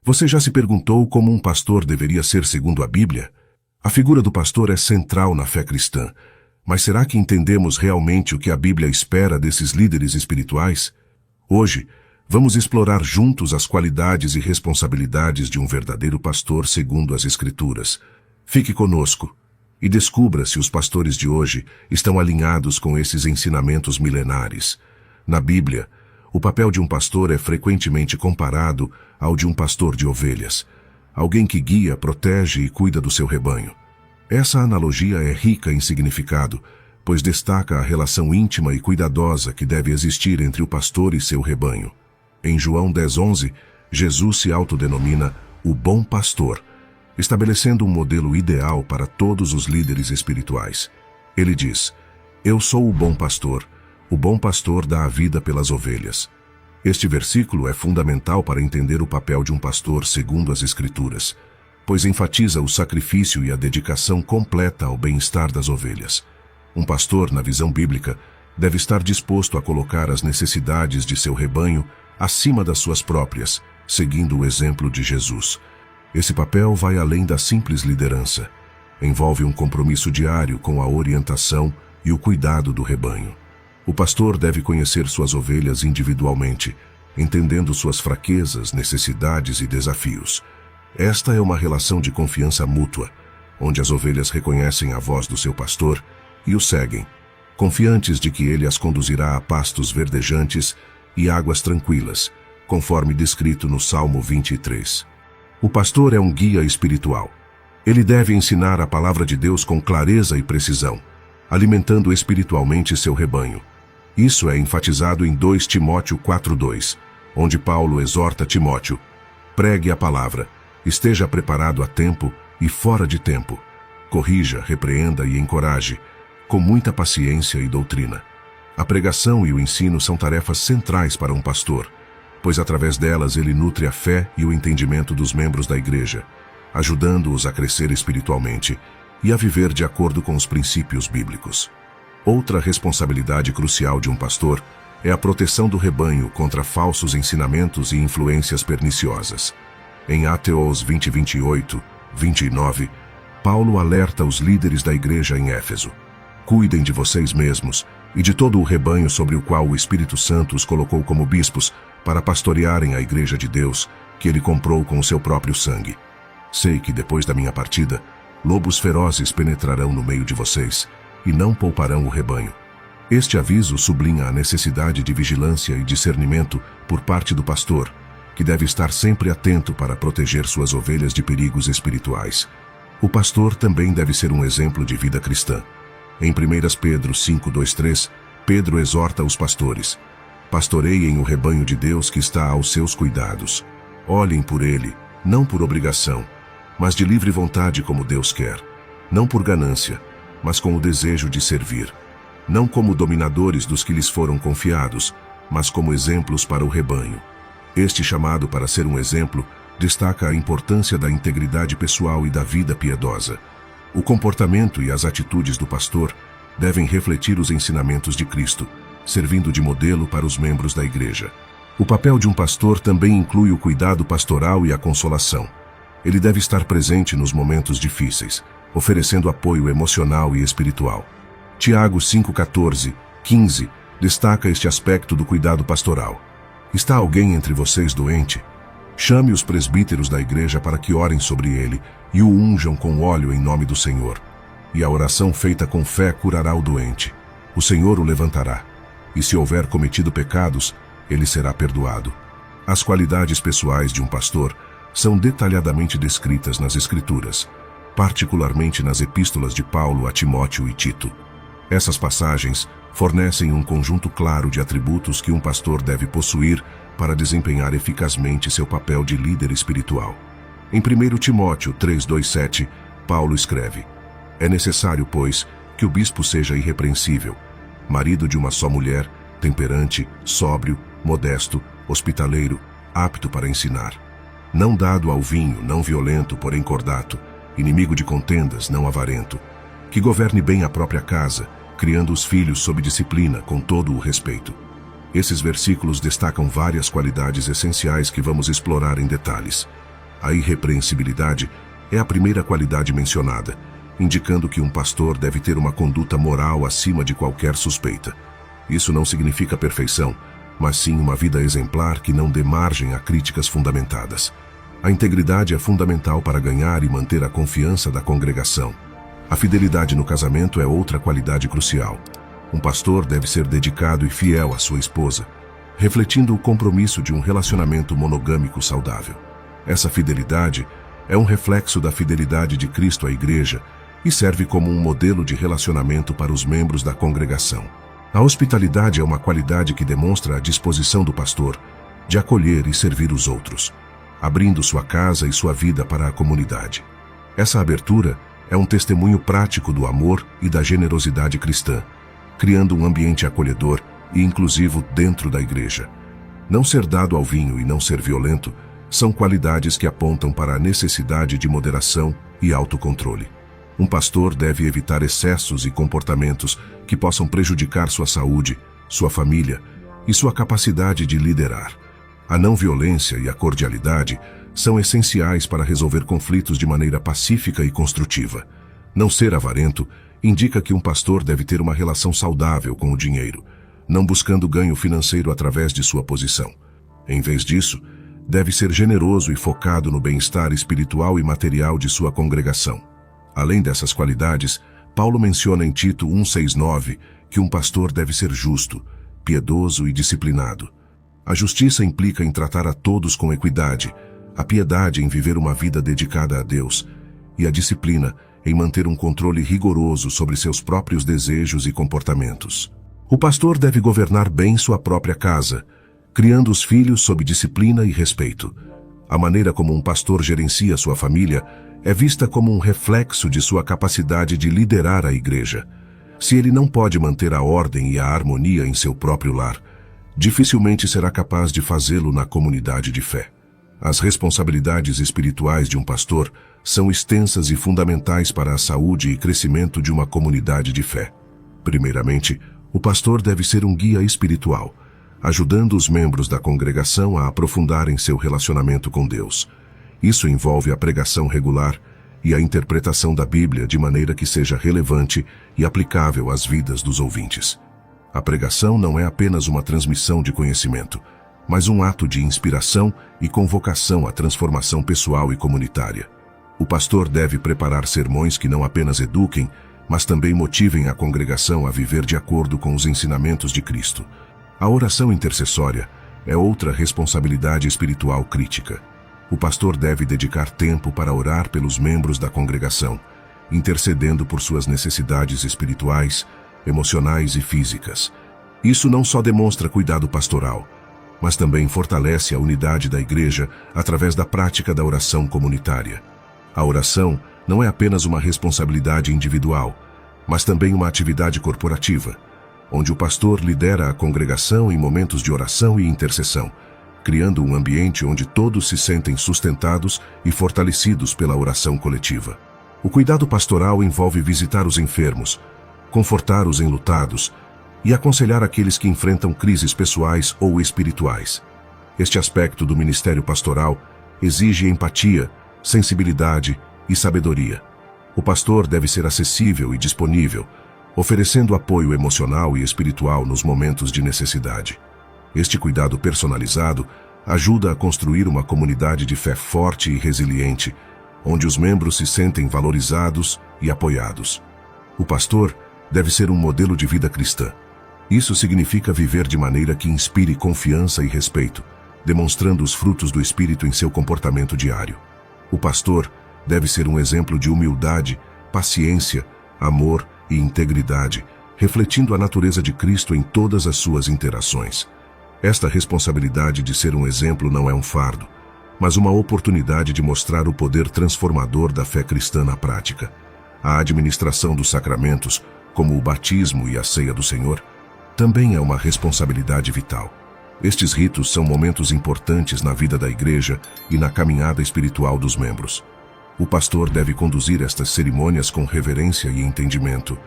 Você já se perguntou como um pastor deveria ser segundo a Bíblia? A figura do pastor é central na fé cristã, mas será que entendemos realmente o que a Bíblia espera desses líderes espirituais? Hoje, vamos explorar juntos as qualidades e responsabilidades de um verdadeiro pastor segundo as Escrituras. Fique conosco e descubra se os pastores de hoje estão alinhados com esses ensinamentos milenares. Na Bíblia, o papel de um pastor é frequentemente comparado ao de um pastor de ovelhas, alguém que guia, protege e cuida do seu rebanho. Essa analogia é rica em significado, pois destaca a relação íntima e cuidadosa que deve existir entre o pastor e seu rebanho. Em João 10:11, Jesus se autodenomina o bom pastor, estabelecendo um modelo ideal para todos os líderes espirituais. Ele diz: "Eu sou o bom pastor dá a vida pelas ovelhas." Este versículo é fundamental para entender o papel de um pastor segundo as Escrituras, pois enfatiza o sacrifício e a dedicação completa ao bem-estar das ovelhas. Um pastor, na visão bíblica, deve estar disposto a colocar as necessidades de seu rebanho acima das suas próprias, seguindo o exemplo de Jesus. Esse papel vai além da simples liderança. Envolve um compromisso diário com a orientação e o cuidado do rebanho. O pastor deve conhecer suas ovelhas individualmente, entendendo suas fraquezas, necessidades e desafios. Esta é uma relação de confiança mútua, onde as ovelhas reconhecem a voz do seu pastor e o seguem, confiantes de que ele as conduzirá a pastos verdejantes e águas tranquilas, conforme descrito no Salmo 23. O pastor é um guia espiritual. Ele deve ensinar a palavra de Deus com clareza e precisão, alimentando espiritualmente seu rebanho. Isso é enfatizado em 2 Timóteo 4:2, onde Paulo exorta Timóteo: "Pregue a palavra, esteja preparado a tempo e fora de tempo. Corrija, repreenda e encoraje, com muita paciência e doutrina." A pregação e o ensino são tarefas centrais para um pastor, pois através delas ele nutre a fé e o entendimento dos membros da igreja, ajudando-os a crescer espiritualmente e a viver de acordo com os princípios bíblicos. Outra responsabilidade crucial de um pastor é a proteção do rebanho contra falsos ensinamentos e influências perniciosas. Em Ateus 20:28-29, Paulo alerta os líderes da igreja em Éfeso: "Cuidem de vocês mesmos e de todo o rebanho sobre o qual o Espírito Santo os colocou como bispos para pastorearem a igreja de Deus, que ele comprou com o seu próprio sangue. Sei que depois da minha partida, lobos ferozes penetrarão no meio de vocês e não pouparão o rebanho." Este aviso sublinha a necessidade de vigilância e discernimento por parte do pastor, que deve estar sempre atento para proteger suas ovelhas de perigos espirituais. O pastor também deve ser um exemplo de vida cristã. Em 1 Pedro 5:2-3, Pedro exorta os pastores: "Pastoreiem o rebanho de Deus que está aos seus cuidados. Olhem por ele, não por obrigação, mas de livre vontade como Deus quer, não por ganância, mas com o desejo de servir, não como dominadores dos que lhes foram confiados, mas como exemplos para o rebanho." Este chamado para ser um exemplo destaca a importância da integridade pessoal e da vida piedosa. O comportamento e as atitudes do pastor devem refletir os ensinamentos de Cristo, servindo de modelo para os membros da igreja. O papel de um pastor também inclui o cuidado pastoral e a consolação. Ele deve estar presente nos momentos difíceis, oferecendo apoio emocional e espiritual. Tiago 5:14-15 destaca este aspecto do cuidado pastoral. "Está alguém entre vocês doente? Chame os presbíteros da igreja para que orem sobre ele e o unjam com óleo em nome do Senhor. E a oração feita com fé curará o doente. O Senhor o levantará. E se houver cometido pecados, ele será perdoado." As qualidades pessoais de um pastor são detalhadamente descritas nas Escrituras, particularmente nas epístolas de Paulo a Timóteo e Tito. Essas passagens fornecem um conjunto claro de atributos que um pastor deve possuir para desempenhar eficazmente seu papel de líder espiritual. Em 1 Timóteo 3:2-7, Paulo escreve: "É necessário, pois, que o bispo seja irrepreensível, marido de uma só mulher, temperante, sóbrio, modesto, hospitaleiro, apto para ensinar, não dado ao vinho, não violento, porém cordato, inimigo de contendas, não avarento, que governe bem a própria casa, criando os filhos sob disciplina, com todo o respeito." Esses versículos destacam várias qualidades essenciais que vamos explorar em detalhes. A irrepreensibilidade é a primeira qualidade mencionada, indicando que um pastor deve ter uma conduta moral acima de qualquer suspeita. Isso não significa perfeição, mas sim uma vida exemplar que não dê margem a críticas fundamentadas. A integridade é fundamental para ganhar e manter a confiança da congregação. A fidelidade no casamento é outra qualidade crucial. Um pastor deve ser dedicado e fiel à sua esposa, refletindo o compromisso de um relacionamento monogâmico saudável. Essa fidelidade é um reflexo da fidelidade de Cristo à Igreja e serve como um modelo de relacionamento para os membros da congregação. A hospitalidade é uma qualidade que demonstra a disposição do pastor de acolher e servir os outros, abrindo sua casa e sua vida para a comunidade. Essa abertura é um testemunho prático do amor e da generosidade cristã, criando um ambiente acolhedor e inclusivo dentro da igreja. Não ser dado ao vinho e não ser violento são qualidades que apontam para a necessidade de moderação e autocontrole. Um pastor deve evitar excessos e comportamentos que possam prejudicar sua saúde, sua família e sua capacidade de liderar. A não violência e a cordialidade são essenciais para resolver conflitos de maneira pacífica e construtiva. Não ser avarento indica que um pastor deve ter uma relação saudável com o dinheiro, não buscando ganho financeiro através de sua posição. Em vez disso, deve ser generoso e focado no bem-estar espiritual e material de sua congregação. Além dessas qualidades, Paulo menciona em Tito 1,6-9 que um pastor deve ser justo, piedoso e disciplinado. A justiça implica em tratar a todos com equidade, a piedade em viver uma vida dedicada a Deus e a disciplina em manter um controle rigoroso sobre seus próprios desejos e comportamentos. O pastor deve governar bem sua própria casa, criando os filhos sob disciplina e respeito. A maneira como um pastor gerencia sua família é vista como um reflexo de sua capacidade de liderar a igreja. Se ele não pode manter a ordem e a harmonia em seu próprio lar, dificilmente será capaz de fazê-lo na comunidade de fé. As responsabilidades espirituais de um pastor são extensas e fundamentais para a saúde e crescimento de uma comunidade de fé. Primeiramente, o pastor deve ser um guia espiritual, ajudando os membros da congregação a aprofundarem seu relacionamento com Deus. Isso envolve a pregação regular e a interpretação da Bíblia de maneira que seja relevante e aplicável às vidas dos ouvintes. A pregação não é apenas uma transmissão de conhecimento, mas um ato de inspiração e convocação à transformação pessoal e comunitária. O pastor deve preparar sermões que não apenas eduquem, mas também motivem a congregação a viver de acordo com os ensinamentos de Cristo. A oração intercessória é outra responsabilidade espiritual crítica. O pastor deve dedicar tempo para orar pelos membros da congregação, intercedendo por suas necessidades espirituais, emocionais e físicas. Isso não só demonstra cuidado pastoral, mas também fortalece a unidade da igreja através da prática da oração comunitária. A oração não é apenas uma responsabilidade individual, mas também uma atividade corporativa, onde o pastor lidera a congregação em momentos de oração e intercessão, criando um ambiente onde todos se sentem sustentados e fortalecidos pela oração coletiva. O cuidado pastoral envolve visitar os enfermos, confortar os enlutados e aconselhar aqueles que enfrentam crises pessoais ou espirituais. Este aspecto do ministério pastoral exige empatia, sensibilidade e sabedoria. O pastor deve ser acessível e disponível, oferecendo apoio emocional e espiritual nos momentos de necessidade. Este cuidado personalizado ajuda a construir uma comunidade de fé forte e resiliente, onde os membros se sentem valorizados e apoiados. O pastor deve ser um modelo de vida cristã. Isso significa viver de maneira que inspire confiança e respeito, demonstrando os frutos do Espírito em seu comportamento diário. O pastor deve ser um exemplo de humildade, paciência, amor e integridade, refletindo a natureza de Cristo em todas as suas interações. Esta responsabilidade de ser um exemplo não é um fardo, mas uma oportunidade de mostrar o poder transformador da fé cristã na prática. A administração dos sacramentos, como o batismo e a ceia do Senhor, também é uma responsabilidade vital. Estes ritos são momentos importantes na vida da igreja e na caminhada espiritual dos membros. O pastor deve conduzir estas cerimônias com reverência e entendimento,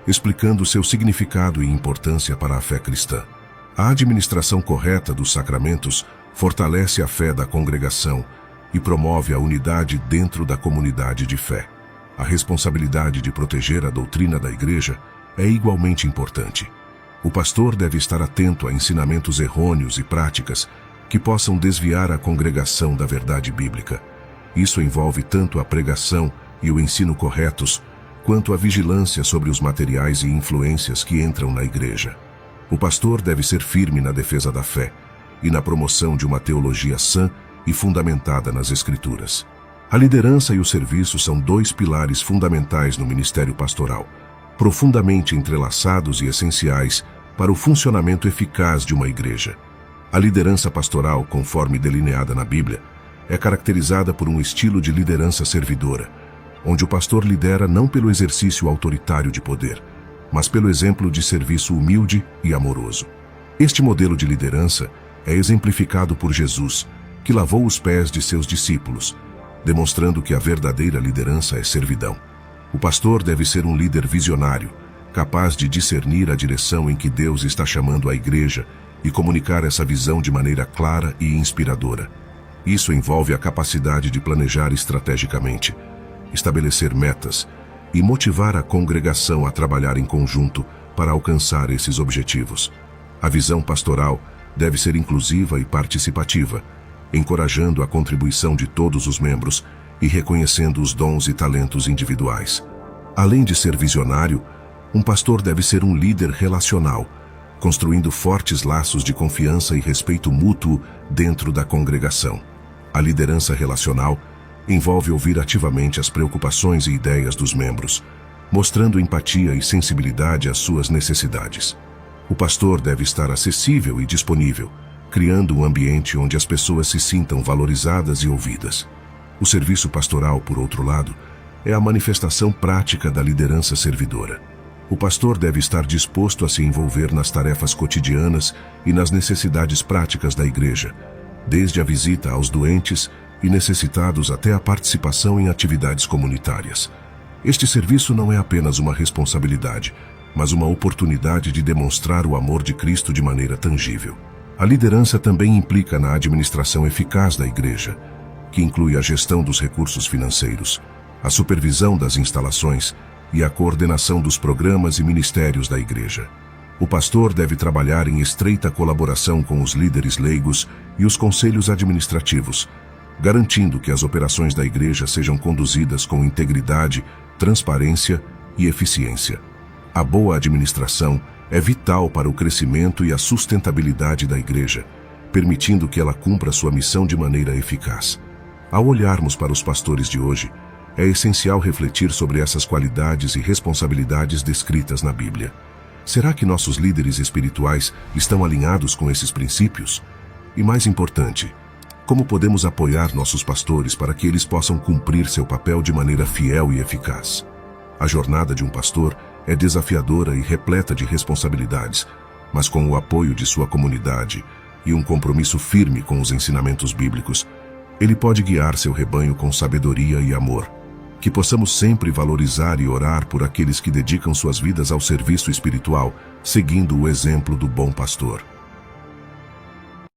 explicando seu significado e importância para a fé cristã. A administração correta dos sacramentos fortalece a fé da congregação e promove a unidade dentro da comunidade de fé. A responsabilidade de proteger a doutrina da igreja é igualmente importante. O pastor deve estar atento a ensinamentos errôneos e práticas que possam desviar a congregação da verdade bíblica. Isso envolve tanto a pregação e o ensino corretos, quanto a vigilância sobre os materiais e influências que entram na igreja. O pastor deve ser firme na defesa da fé e na promoção de uma teologia sã e fundamentada nas Escrituras. A liderança e o serviço são dois pilares fundamentais no ministério pastoral, profundamente entrelaçados e essenciais para o funcionamento eficaz de uma igreja. A liderança pastoral, conforme delineada na Bíblia, é caracterizada por um estilo de liderança servidora, onde o pastor lidera não pelo exercício autoritário de poder, mas pelo exemplo de serviço humilde e amoroso. Este modelo de liderança é exemplificado por Jesus, que lavou os pés de seus discípulos, demonstrando que a verdadeira liderança é servidão. O pastor deve ser um líder visionário, capaz de discernir a direção em que Deus está chamando a igreja e comunicar essa visão de maneira clara e inspiradora. Isso envolve a capacidade de planejar estrategicamente, estabelecer metas e motivar a congregação a trabalhar em conjunto para alcançar esses objetivos. A visão pastoral deve ser inclusiva e participativa, encorajando a contribuição de todos os membros e reconhecendo os dons e talentos individuais. Além de ser visionário, um pastor deve ser um líder relacional, construindo fortes laços de confiança e respeito mútuo dentro da congregação. A liderança relacional envolve ouvir ativamente as preocupações e ideias dos membros, mostrando empatia e sensibilidade às suas necessidades. O pastor deve estar acessível e disponível, criando um ambiente onde as pessoas se sintam valorizadas e ouvidas. O serviço pastoral, por outro lado, é a manifestação prática da liderança servidora. O pastor deve estar disposto a se envolver nas tarefas cotidianas e nas necessidades práticas da igreja, desde a visita aos doentes e necessitados até a participação em atividades comunitárias. Este serviço não é apenas uma responsabilidade, mas uma oportunidade de demonstrar o amor de Cristo de maneira tangível. A liderança também implica na administração eficaz da igreja, que inclui a gestão dos recursos financeiros, a supervisão das instalações e a coordenação dos programas e ministérios da igreja. O pastor deve trabalhar em estreita colaboração com os líderes leigos e os conselhos administrativos, garantindo que as operações da igreja sejam conduzidas com integridade, transparência e eficiência. A boa administração é vital para o crescimento e a sustentabilidade da igreja, permitindo que ela cumpra sua missão de maneira eficaz. Ao olharmos para os pastores de hoje, é essencial refletir sobre essas qualidades e responsabilidades descritas na Bíblia. Será que nossos líderes espirituais estão alinhados com esses princípios? E mais importante, como podemos apoiar nossos pastores para que eles possam cumprir seu papel de maneira fiel e eficaz? A jornada de um pastor é desafiadora e repleta de responsabilidades, mas com o apoio de sua comunidade e um compromisso firme com os ensinamentos bíblicos, ele pode guiar seu rebanho com sabedoria e amor. Que possamos sempre valorizar e orar por aqueles que dedicam suas vidas ao serviço espiritual, seguindo o exemplo do bom pastor.